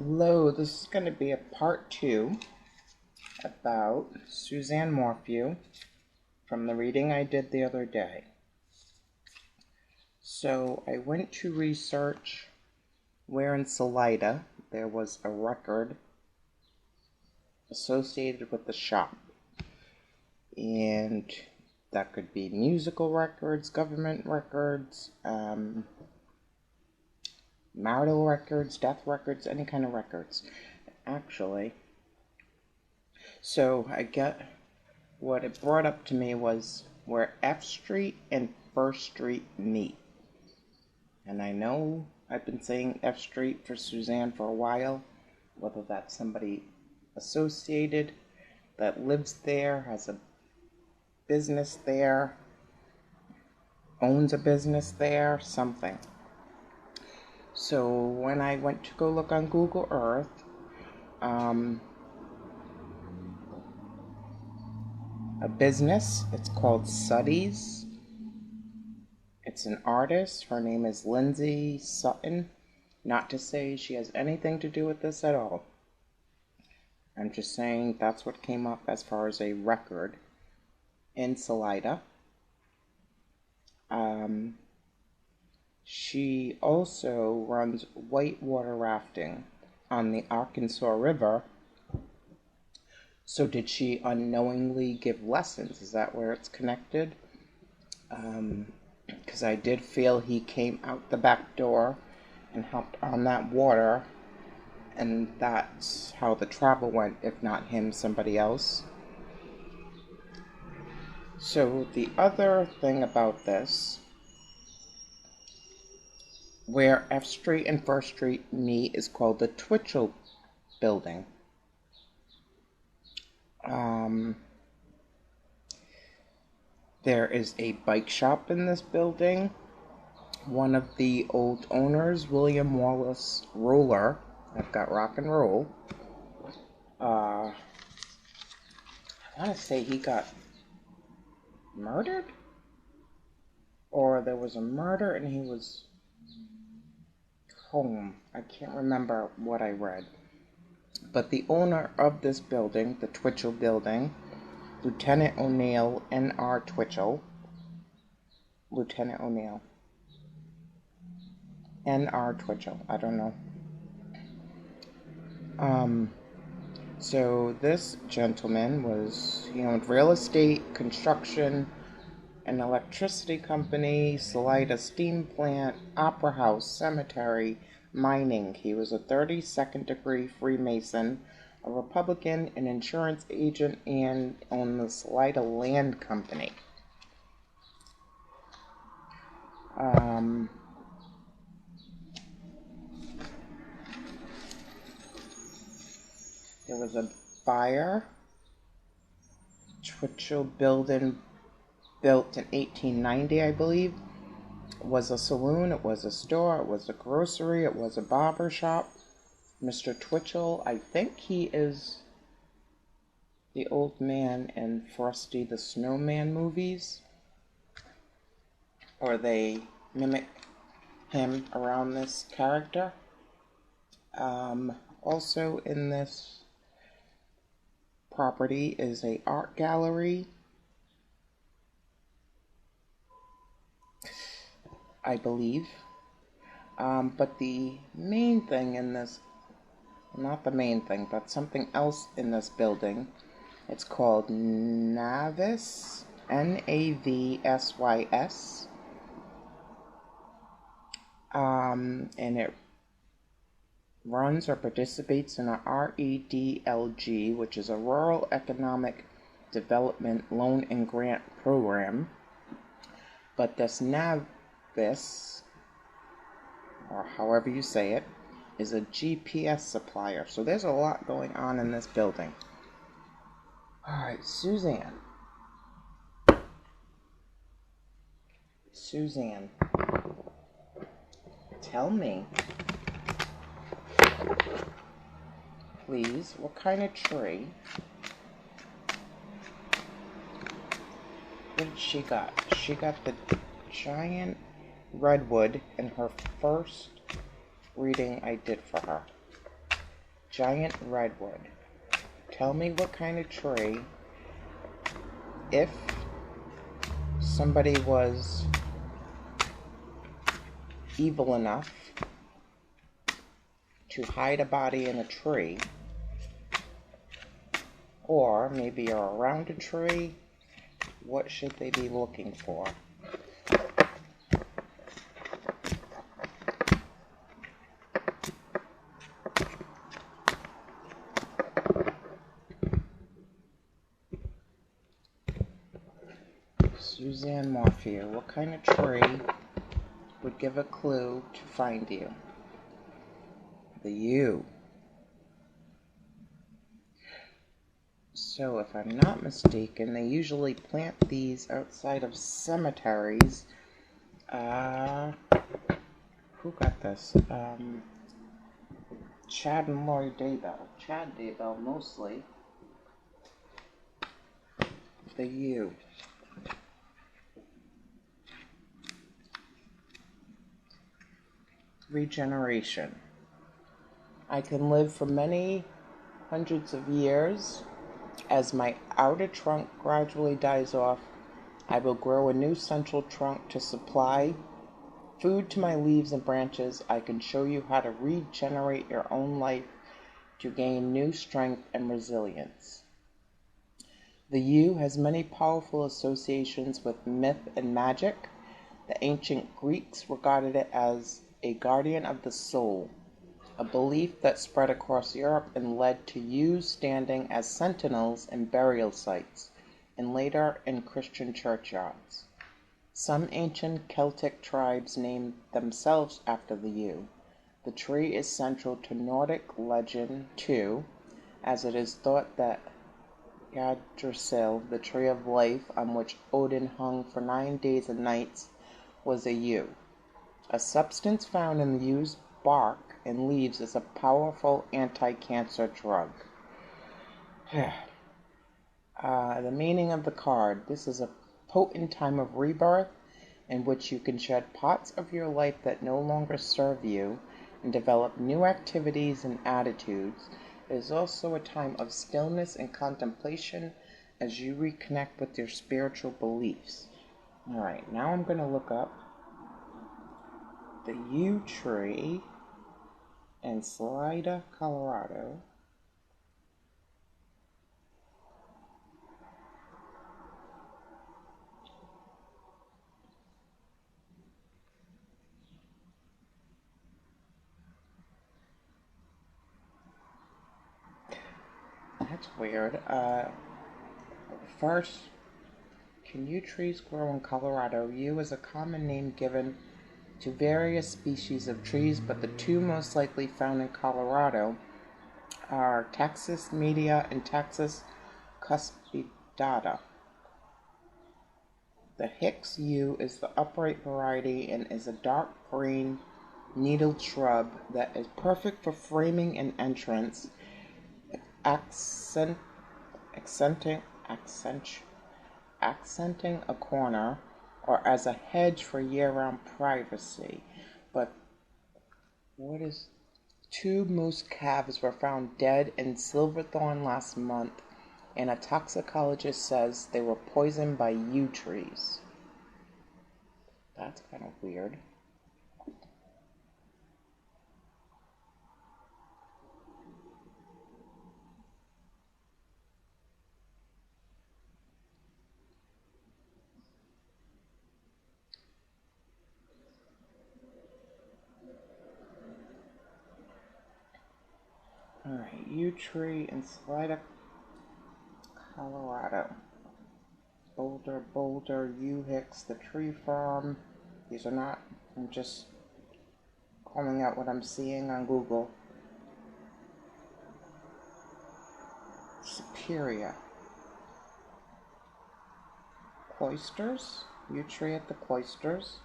Hello, this is going to be a part 2 about Suzanne Morphew from the reading I did the other day. So I went to research where in Salida there was a record associated with the shop. And that could be musical records, government records, marital records, death records, any kind of records, actually. So I get what it brought up to me was where F Street and First Street meet. And I know I've been saying F Street for Suzanne for a while, whether that's somebody associated that lives there, has a business there, owns a business there, something. So when I went to go look on Google Earth, a business, it's called Suddy's. It's an artist. Her name is Lindsay Sutton. Not to say she has anything to do with this at all. I'm just saying that's what came up as far as a record in Salida. She also runs whitewater rafting on the Arkansas River. So did she unknowingly give lessons? Is that where it's connected? Because I did feel he came out the back door and helped on that water, and that's how the travel went, if not him, somebody else. So the other thing about this, where F Street and First Street meet, is called the Twitchell Building. There is a bike shop in this building. One of the old owners, William Wallace Roller, I've got rock and roll. I want to say he got murdered? Or there was a murder and he was home. I can't remember what I read. But the owner of this building, the Twitchell Building, Lieutenant O'Neill, N.R. Twitchell. Lieutenant O'Neill. N.R. Twitchell. I don't know. So this gentleman he owned real estate, construction, an electricity company, Salida steam plant, opera house, cemetery, mining. He was a 32nd degree Freemason, a Republican, an insurance agent, and owned the Salida Land Company. There was a fire. Twitchell Building, built in 1890, I believe. It was a saloon, it was a store, it was a grocery, it was a barber shop. Mr. Twitchell, I think he is the old man in Frosty the Snowman movies. Or they mimic him around this character. Also in this property is a art gallery. I believe. But the main thing in this, not the main thing, but something else in this building, it's called Navsys, Navsys. And it runs or participates in a REDLG, which is a Rural Economic Development Loan and Grant Program. But this Navsys, or however you say it, is a GPS supplier. So there's a lot going on in this building. Alright, Suzanne. Tell me, please, what kind of tree? What did she got? She got the giant redwood in her first reading I did for her. giant redwood. Tell me what kind of tree, if somebody was evil enough to hide a body in a tree, or maybe you're around a tree, what should they be looking for? Suzanne Morphew, what kind of tree would give a clue to find you? The yew. So if I'm not mistaken, they usually plant these outside of cemeteries. Who got this? Chad and Lori Daybell. Chad Daybell mostly. The yew. Regeneration. I can live for many hundreds of years. As my outer trunk gradually dies off, I will grow a new central trunk to supply food to my leaves and branches. I can show you how to regenerate your own life to gain new strength and resilience. The yew has many powerful associations with myth and magic. The ancient Greeks regarded it as a guardian of the soul, a belief that spread across Europe and led to yews standing as sentinels in burial sites, and later in Christian churchyards. Some ancient Celtic tribes named themselves after the yew. The tree is central to Nordic legend too, as it is thought that Yggdrasil, the tree of life on which Odin hung for 9 days and nights, was a yew. A substance found in the yew's bark and leaves is a powerful anti-cancer drug. The meaning of the card. This is a potent time of rebirth in which you can shed parts of your life that no longer serve you and develop new activities and attitudes. It is also a time of stillness and contemplation as you reconnect with your spiritual beliefs. Alright, now I'm going to look up the yew tree in Salida, Colorado. That's weird. First, can yew trees grow in Colorado? Yew is a common name given to various species of trees, but the two most likely found in Colorado are Taxus media and Taxus cuspidata. The Hicks yew is the upright variety and is a dark green needled shrub that is perfect for framing an entrance, accenting a corner, or as a hedge for year-round privacy. But two moose calves were found dead in Silverthorne last month, and a toxicologist says they were poisoned by yew trees. That's kind of weird. Alright, yew tree in Salida, Colorado. Boulder, yew Hicks, the tree farm. These are not, I'm just calling out what I'm seeing on Google. Superior. Cloisters, yew tree at the Cloisters.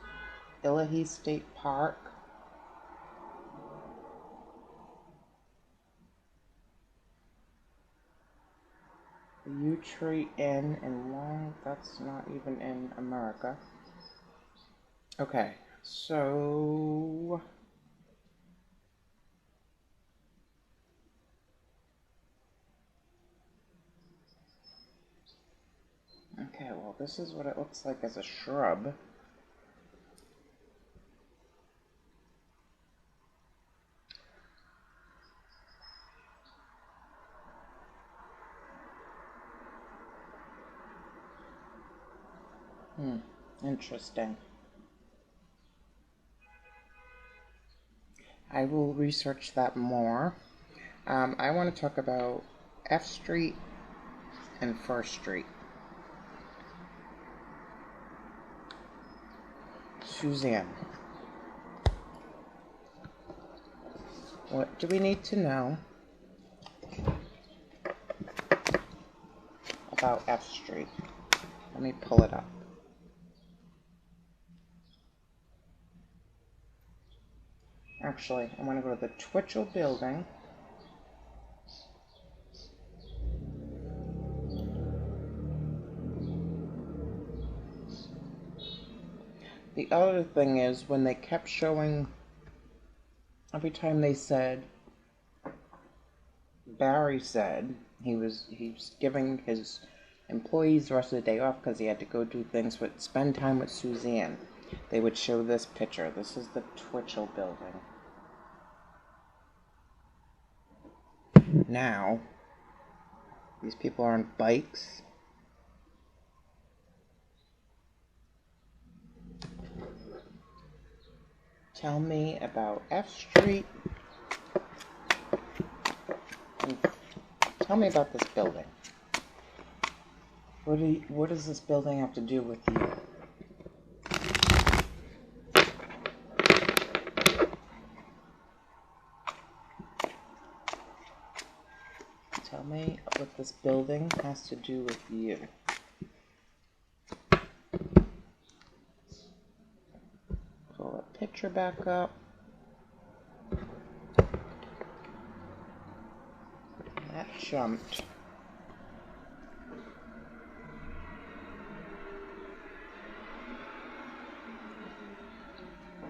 Illahee State Park. The yew tree inn in Long, that's not even in America. Okay, so Okay, well, this is what it looks like as a shrub. Interesting. I will research that more. I want to talk about F Street and First Street. Suzanne, what do we need to know about F Street? Let me pull it up. Actually, I want to go to the Twitchell building. The other thing is when they kept showing, every time they said, Barry said he was giving his employees the rest of the day off because he had to go do things with spend time with Suzanne. They would show this picture. This is the Twitchell building. Now, these people are on bikes. Tell me about F Street. And tell me about this building. What does this building have to do with you? Tell me what this building has to do with you. Pull a picture back up. That jumped.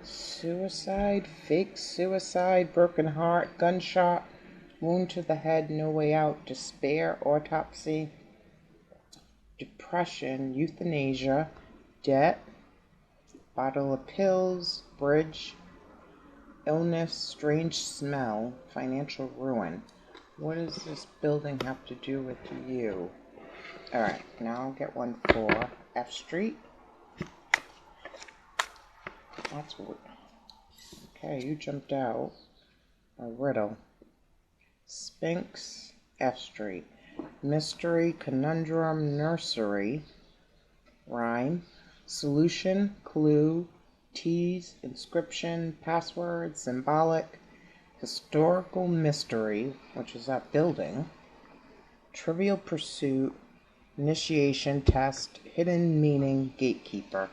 Suicide, fake suicide, broken heart, gunshot, wound to the head, no way out, despair, autopsy, depression, euthanasia, debt, bottle of pills, bridge, illness, strange smell, financial ruin. What does this building have to do with you? Alright, now I'll get one for F Street. That's weird. Okay, you jumped out. A riddle. Sphinx, F Street. Mystery, conundrum, nursery. Rhyme. Solution, clue, tease, inscription, password, symbolic. Historical mystery, which is that building. Trivial pursuit, initiation test, hidden meaning, gatekeeper.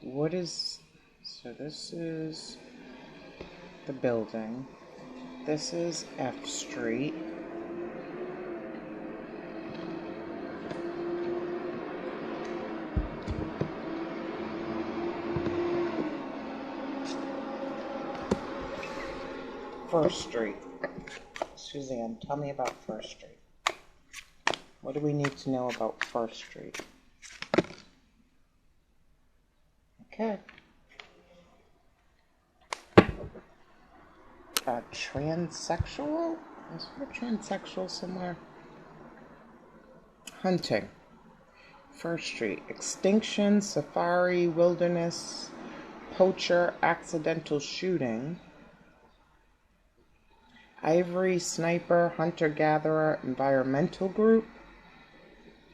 What is... So this is the building. This is F Street. First Street. Suzanne, tell me about First Street. What do we need to know about First Street? Okay. Transsexual? Is there a transsexual somewhere? Hunting. First Street. Extinction, safari, wilderness, poacher, accidental shooting. Ivory, sniper, hunter-gatherer, environmental group.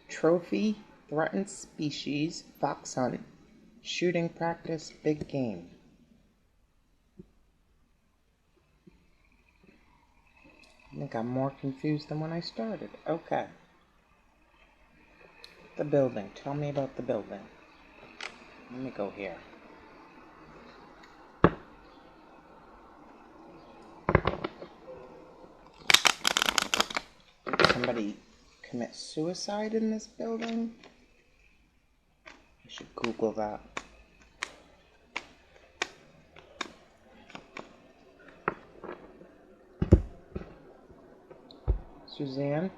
Trophy, threatened species, fox hunt. Shooting practice, big game. I think I'm more confused than when I started. Okay. The building. Tell me about the building. Let me go here. Did somebody commit suicide in this building? I should Google that. Suzanne?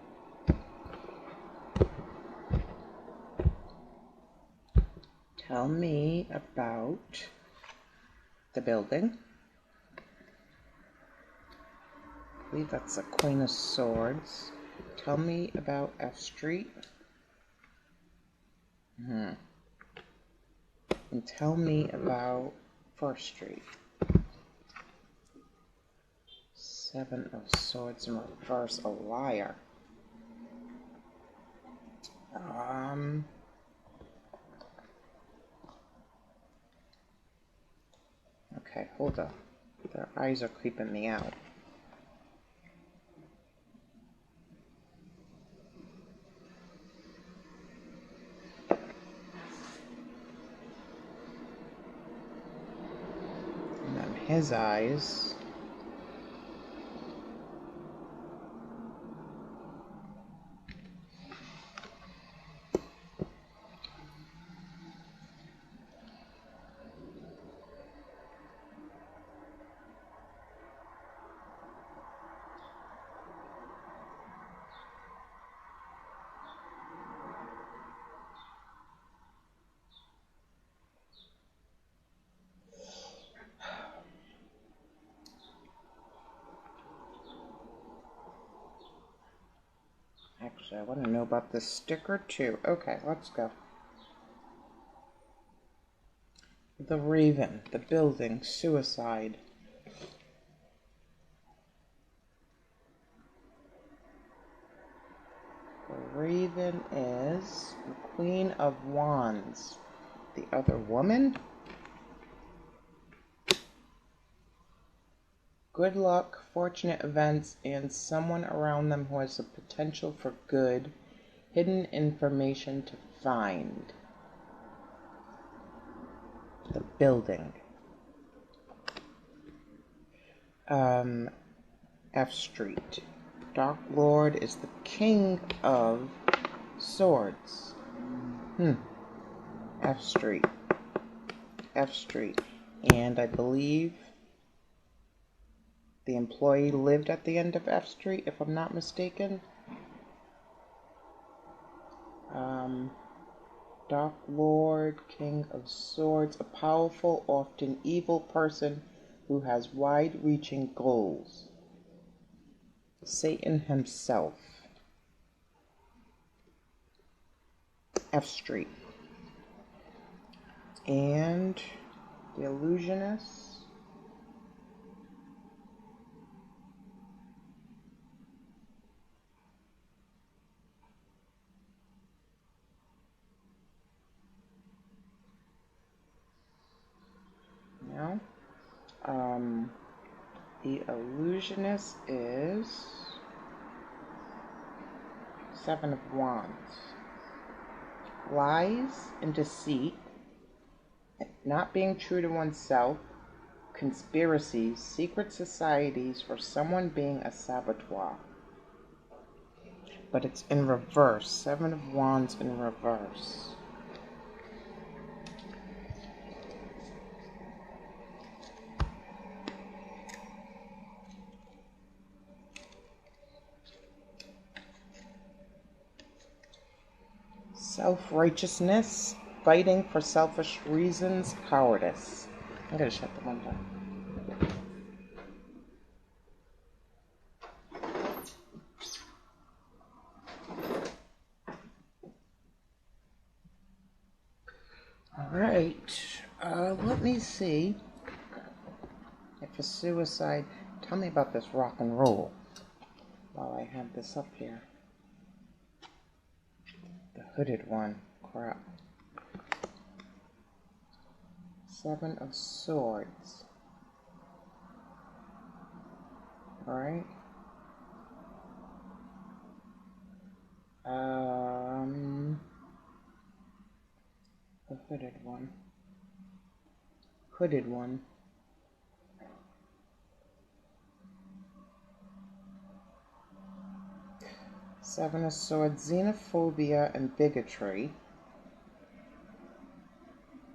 Tell me about the building. I believe that's a Queen of Swords. Tell me about F Street. And tell me about First Street. Seven of Swords in reverse, a liar. Okay, hold up. Their eyes are creeping me out. And then his eyes. Actually, I want to know about this sticker too. Okay, let's go. The Raven, the building, suicide. The Raven is the Queen of Wands. The other woman? Good luck, fortunate events, and someone around them who has the potential for good, hidden information to find. The building. F Street. Dark Lord is the King of Swords. F Street. F Street. And I believe the employee lived at the end of F Street, if I'm not mistaken. Dark Lord, King of Swords, a powerful, often evil person who has wide-reaching goals. Satan himself. F Street. And the illusionist. No. The illusionist is Seven of Wands. Lies and deceit, not being true to oneself, conspiracies, secret societies, or someone being a saboteur. But it's in reverse. Seven of Wands in reverse. Self-righteousness, fighting for selfish reasons, cowardice. I'm going to shut the window. Alright, let me see if a suicide... Tell me about this rock and roll while I have this up here. The hooded one. Crap. Seven of Swords. Alright. The hooded one. Hooded one. Seven of Swords, xenophobia and bigotry.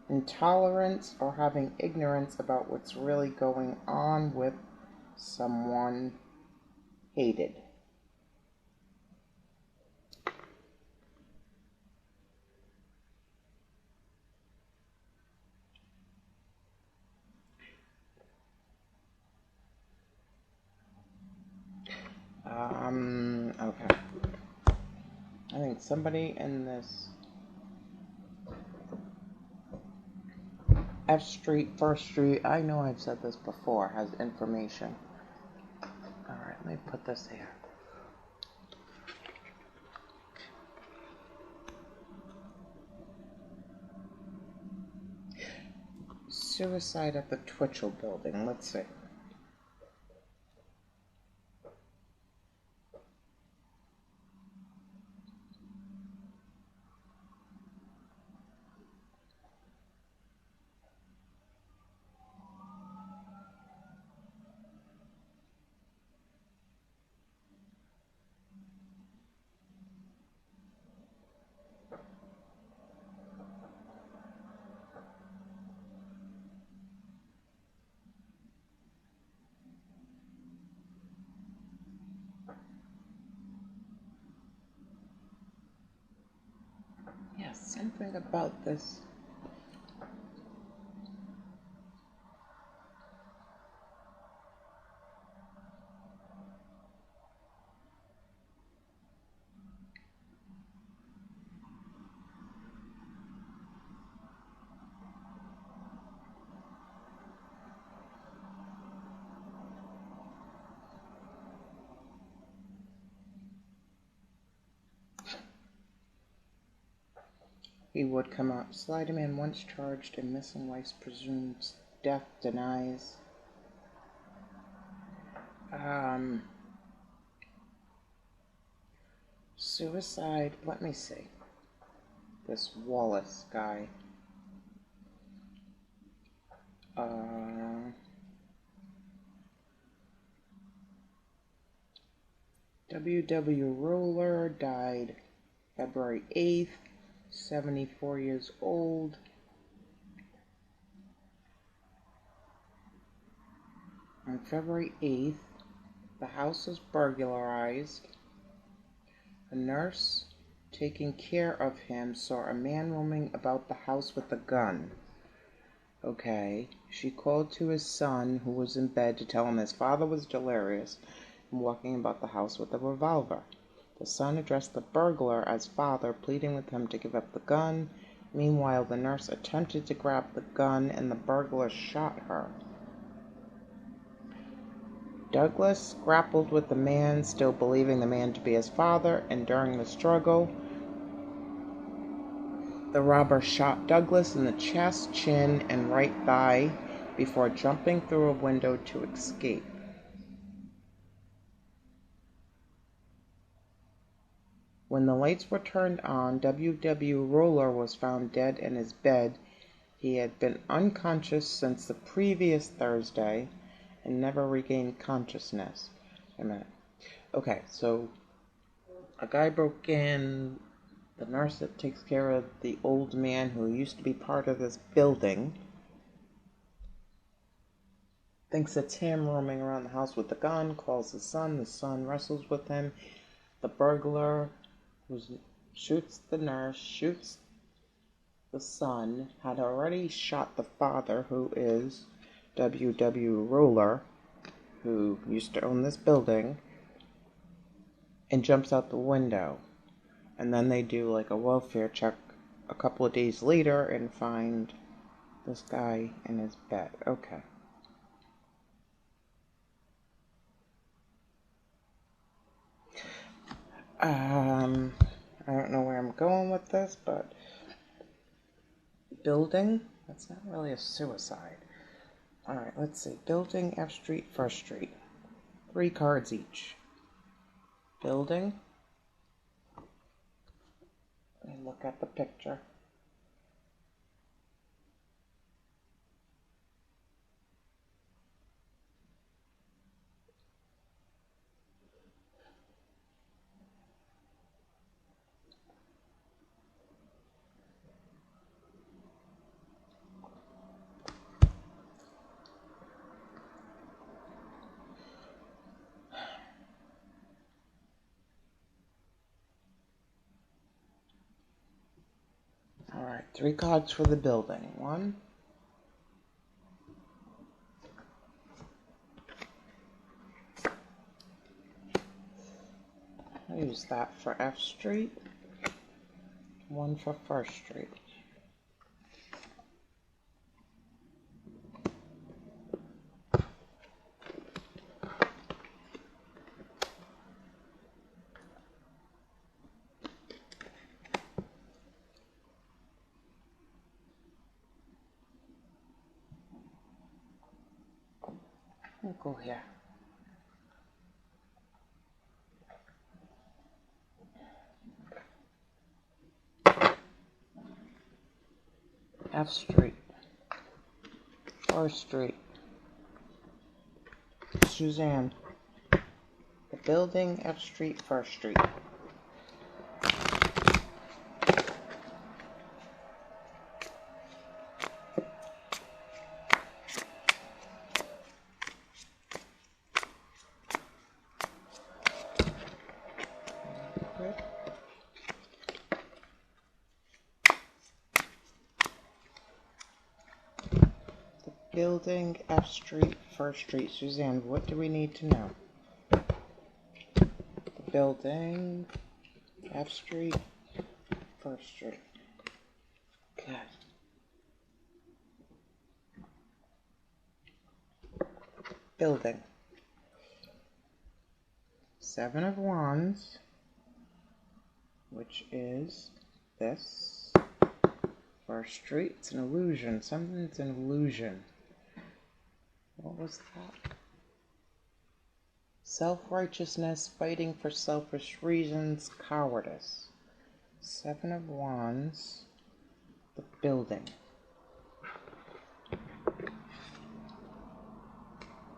Intolerance or having ignorance about what's really going on with someone hated. somebody in this F Street, First Street, I know I've said this before, has information. Alright, let me put this here. Suicide at the Twitchell building. Let's see. Yes, something about this. He would come out. Sliderman once charged in missing wife's presumed death denies. Suicide, let me see. This Wallace guy. W.W. Roller died February 8th, 74 years old. On February 8th, the house was burglarized. A nurse taking care of him saw a man roaming about the house with a gun. Okay, she called to his son, who was in bed, to tell him his father was delirious and walking about the house with a revolver. The son addressed the burglar as father, pleading with him to give up the gun. Meanwhile, the nurse attempted to grab the gun and the burglar shot her. Douglas grappled with the man, still believing the man to be his father, and during the struggle, the robber shot Douglas in the chest, chin, and right thigh before jumping through a window to escape. When the lights were turned on, W.W. Roller was found dead in his bed. He had been unconscious since the previous Thursday and never regained consciousness. Wait a minute. Okay, so a guy broke in. The nurse that takes care of the old man who used to be part of this building thinks it's him roaming around the house with a gun, calls the son wrestles with him. The burglar shoots the nurse, shoots the son, had already shot the father, who is W.W. Roller, who used to own this building, and jumps out the window. And then they do like a welfare check a couple of days later and find this guy in his bed. Okay. I don't know where I'm going with this, but building? That's not really a suicide. Alright, let's see. Building, F Street, First Street. 3 cards each. Building. Let me look at the picture. Alright, 3 cards for the building. 1. I'll use that for F Street. one for First Street. We'll go here. F Street, First Street, Suzanne, the building, F Street, First Street. Building, F Street, First Street. Suzanne, what do we need to know? The building, F Street, First Street. Okay. Building. Seven of Wands, which is this. First Street. It's an illusion. Something's an illusion. What was that? Self-righteousness, fighting for selfish reasons, cowardice. Seven of Wands, the building.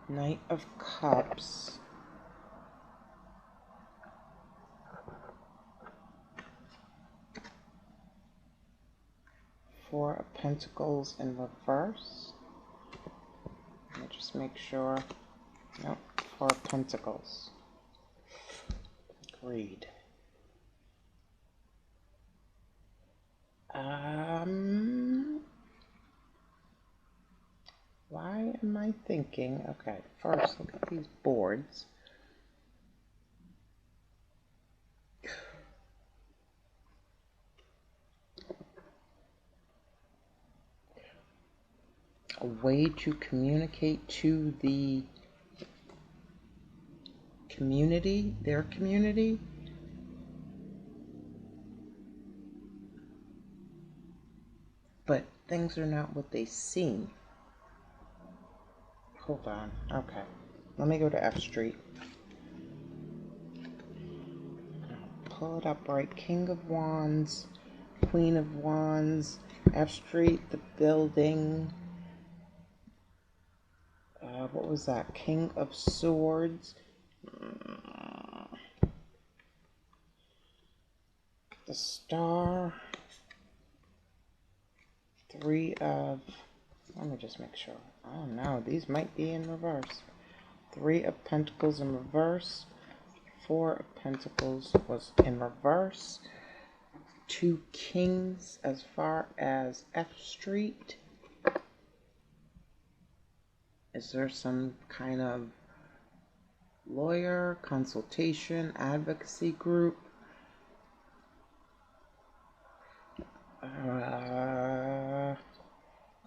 Knight of Cups. Four of Pentacles in reverse. Let me just make sure. Nope, Four of Pentacles. Agreed. Why am I thinking? Okay, first look at these boards. A way to communicate to the community, their community. But things are not what they seem. Hold on. Okay. Let me go to F Street. Pull it up right. King of Wands, Queen of Wands, F Street, the building. What was that? King of Swords. The Star. Three of... Let me just make sure. Oh no, these might be in reverse. Three of Pentacles in reverse. Four of Pentacles was in reverse. Two Kings as far as F Street. Is there some kind of lawyer, consultation, advocacy group?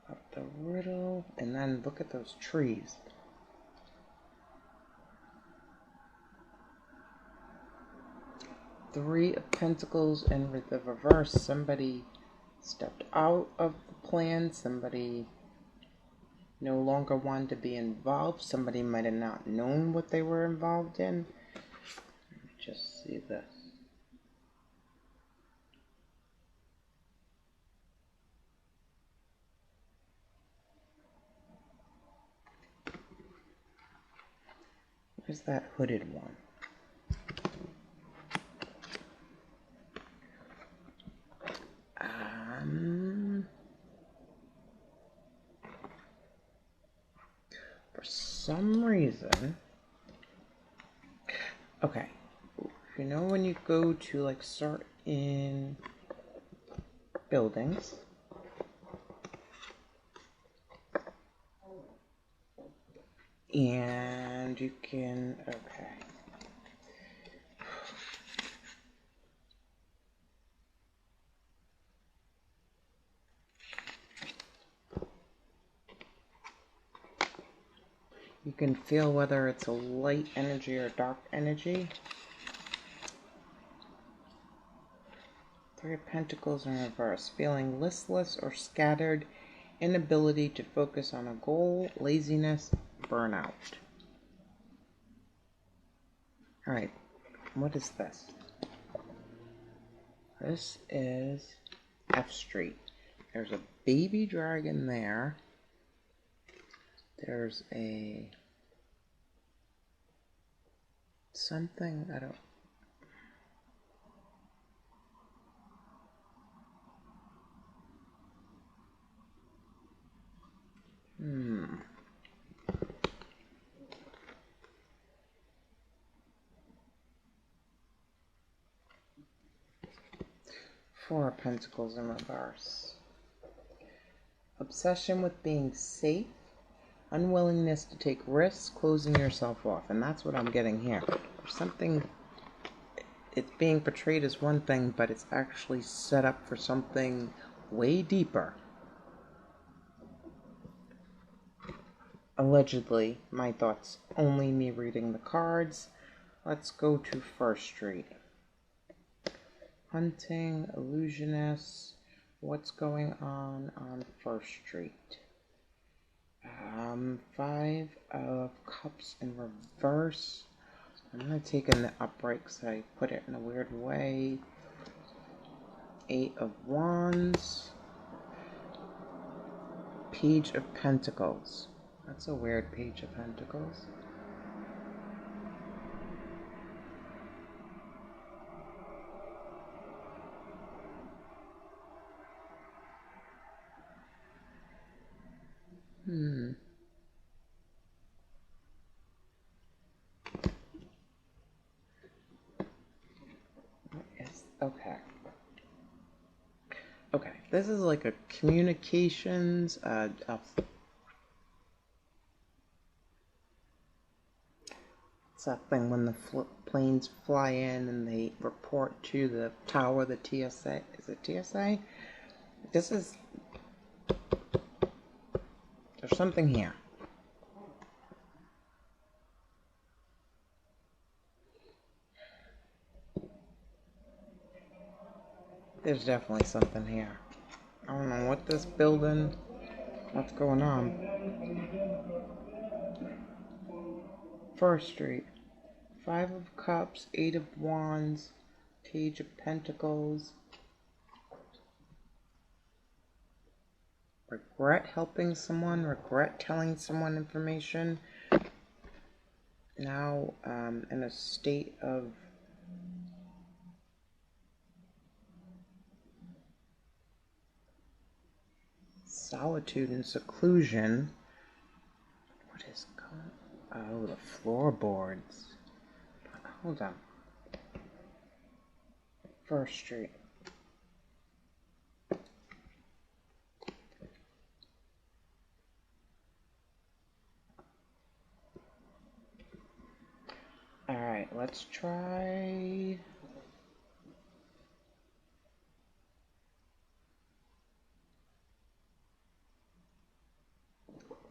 Up the riddle, and then look at those trees. Three of Pentacles and with the reverse, somebody stepped out of the plan, somebody no longer wanted to be involved, somebody might have not known what they were involved in. Let me just see this. Where's that hooded one? For some reason, okay, you know when you go to like start in buildings, and you can, okay. can feel whether it's a light energy or dark energy. Three of Pentacles in reverse. Feeling listless or scattered. Inability to focus on a goal. Laziness. Burnout. Alright. What is this? This is F Street. There's a baby dragon there. There's a something, I don't. Four of Pentacles in reverse. Obsession with being safe. Unwillingness to take risks. Closing yourself off. And that's what I'm getting here. There's something, it's being portrayed as one thing, but it's actually set up for something way deeper. Allegedly, my thoughts, only me reading the cards. Let's go to First Street. Hunting, illusionist. What's going on First Street? Five of Cups in reverse. I'm going to take in the upright because I put it in a weird way. Eight of Wands. Page of Pentacles. That's a weird Page of Pentacles. Okay. Okay, this is like a communications, it's that thing when the planes fly in and they report to the tower, the TSA. Is it TSA? This is, there's something here. There's definitely something here. I don't know what this building, what's going on. First Street. Five of Cups, Eight of Wands, Page of Pentacles. Regret helping someone, regret telling someone information. Now in a state of solitude and seclusion. What is going on? Oh, the floorboards. Hold on. First Street. Alright, let's try...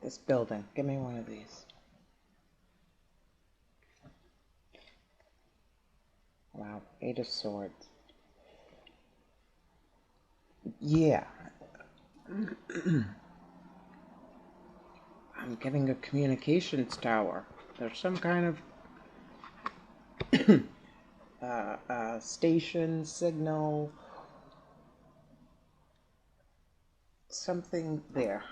this building. Give me one of these. Wow, Eight of Swords. Yeah. I'm getting a communications tower. There's some kind of station, signal, something there.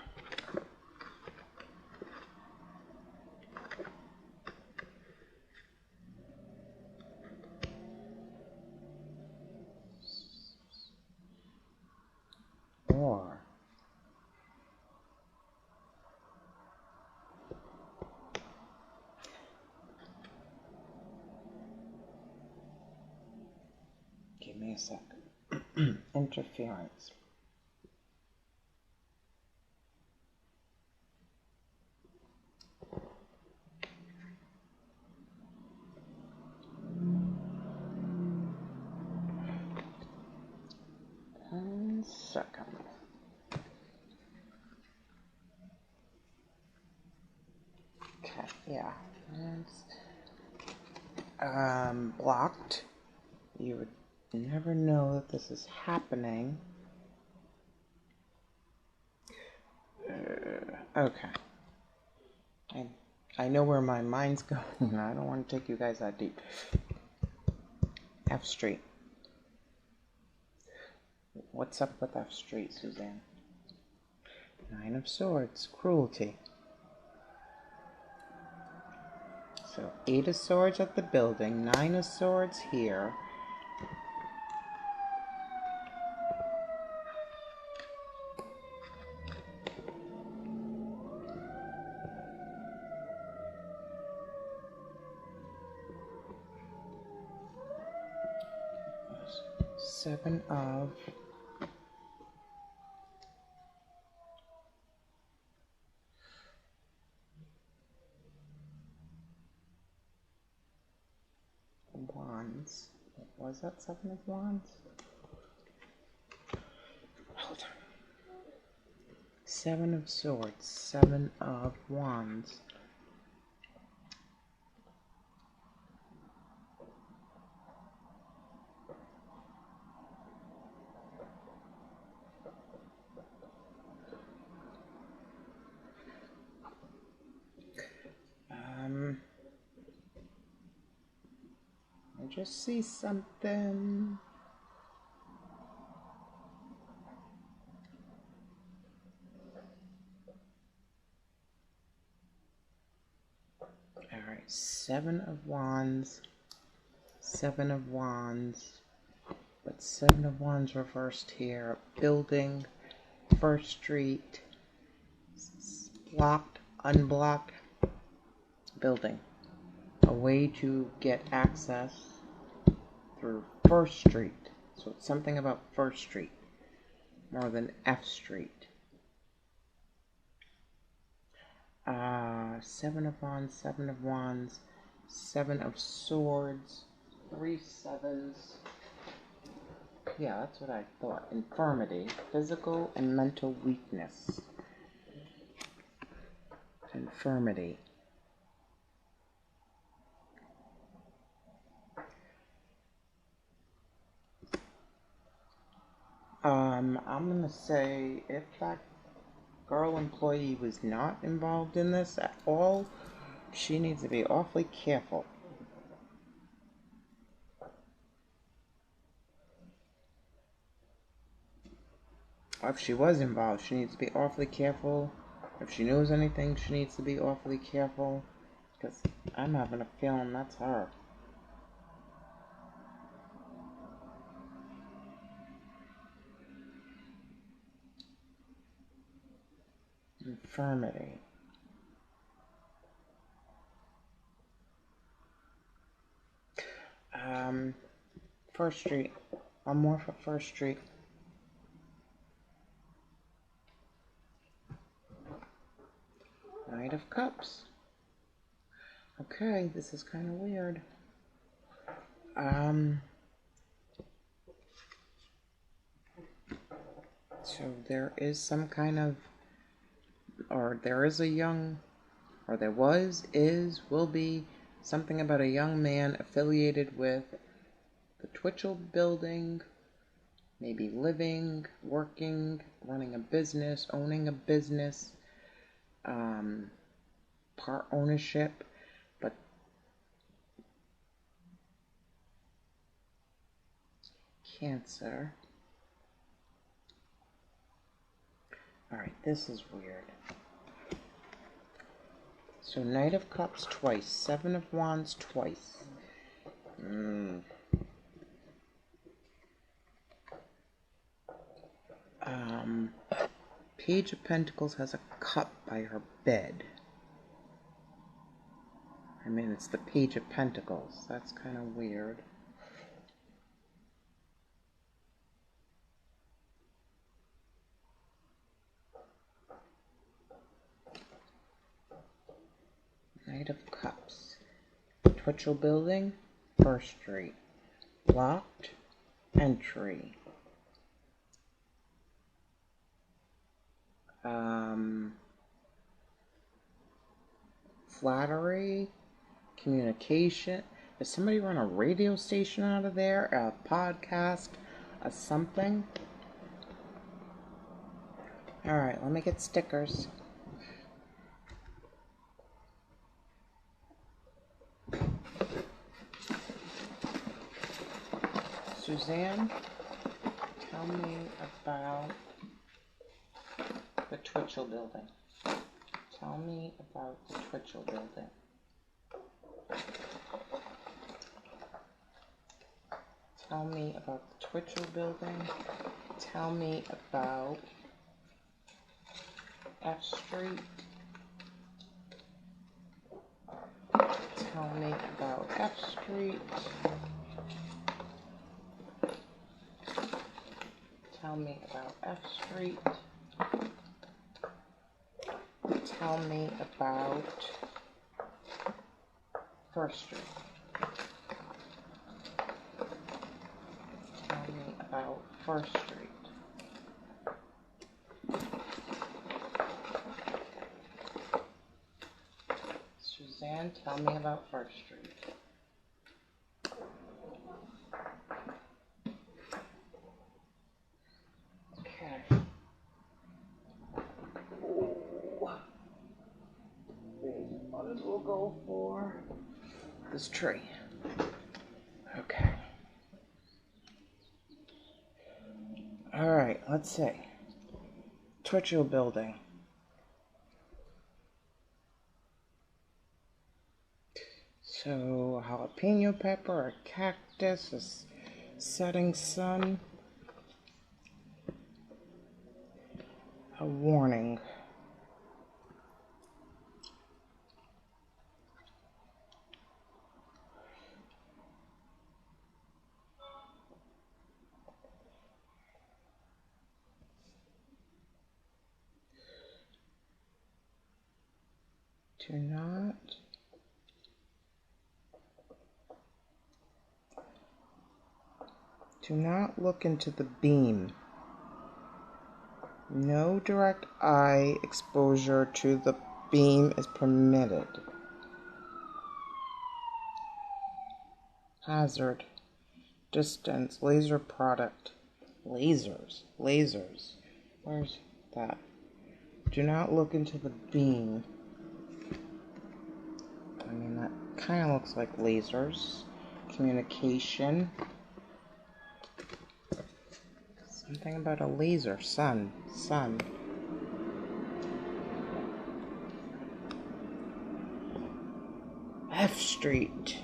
Or give me a sec. Interference. One second. Okay, Yeah. It's blocked. You would never know that this is happening. Okay. I know where my mind's going. I don't want to take you guys that deep. F Street. What's up with F Street, Suzanne? Nine of Swords. Cruelty. So 8 of Swords at the building. 9 of Swords here. Seven of Wands. What was that? 7 of Wands? Hold on. 7 of Swords. 7 of Wands. I just see something. Alright, 7 of Wands. 7 of Wands. But 7 of Wands reversed here. Building. First Street. Blocked. Unblocked. Building. A way to get access through First Street. So it's something about First Street more than F Street. 7 of Wands, 7 of Wands, 7 of Swords, 3 sevens. Yeah, that's what I thought. Infirmity, physical and mental weakness. Infirmity. I'm gonna say if that girl employee was not involved in this at all, she needs to be awfully careful. Or if she was involved, she needs to be awfully careful. If she knows anything, she needs to be awfully careful. Because I'm having a feeling that's her. Infirmity. First Street. I'm more for First Street. Knight of Cups. Okay, this is kind of weird. So there is some kind of, or there is a young, or there was, is, will be something about a young man affiliated with the Twitchell building, maybe living, working, running a business, owning a business, part ownership, but Cancer. Alright, this is weird. So Knight of Cups twice, 7 of Wands twice. Page of Pentacles has a cup by her bed. I mean, it's the Page of Pentacles. That's kind of weird. Knight of Cups. Twitchell building, First Street. Locked, entry. flattery, communication. Does somebody run a radio station out of there? A podcast? A something? Alright, let me get stickers. Suzanne, tell me about the Twitchell building. Tell me about the Twitchell building. Tell me about the Twitchell building. Tell me about F Street. Tell me about F Street. Tell me about F Street. Tell me about First Street. Tell me about First Street. Suzanne, tell me about First Street. We'll go for this tree. Okay. Alright, let's see. Twitchell building. So, jalapeno pepper, a cactus, a setting sun. A warning. Do not look into the beam. No direct eye exposure to the beam is permitted. Hazard. Distance. Laser product. Lasers. Where's that? Do not look into the beam. I mean, that kind of looks like lasers. Communication. Something about a laser. Sun. F Street.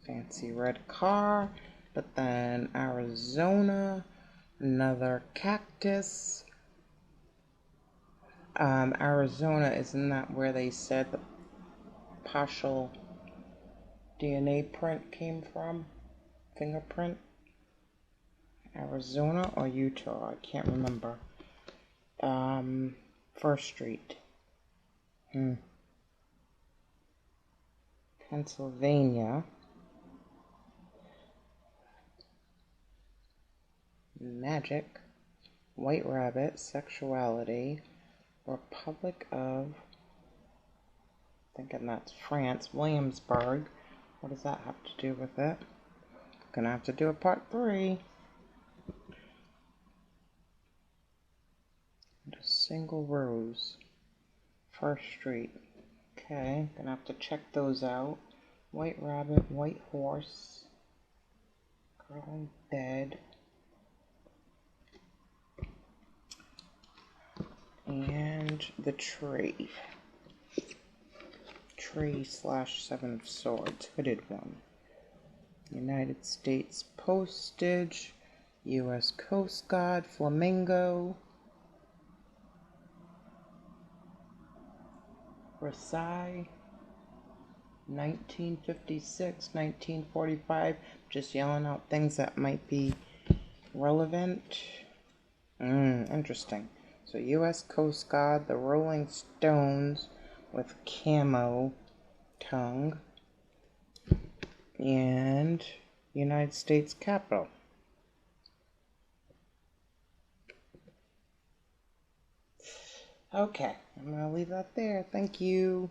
Fancy red car. But then Arizona. Another cactus. Arizona, isn't that where they said the partial DNA print came from? Fingerprint? Arizona or Utah? I can't remember. First Street. Pennsylvania. Magic. White Rabbit. Sexuality. Republic of, thinking that's France, Williamsburg. What does that have to do with it? Gonna have to do a part 3. Just single rose. First Street. Okay, gonna have to check those out. White Rabbit, White Horse. Girl in Bed. And the tree. Tree/7 of Swords. Hooded one. United States Postage. U.S. Coast Guard. Flamingo. Versailles. 1956, 1945. Just yelling out things that might be relevant. Interesting. So U.S. Coast Guard, the Rolling Stones with camo tongue, and United States Capitol. Okay, I'm going to leave that there. Thank you.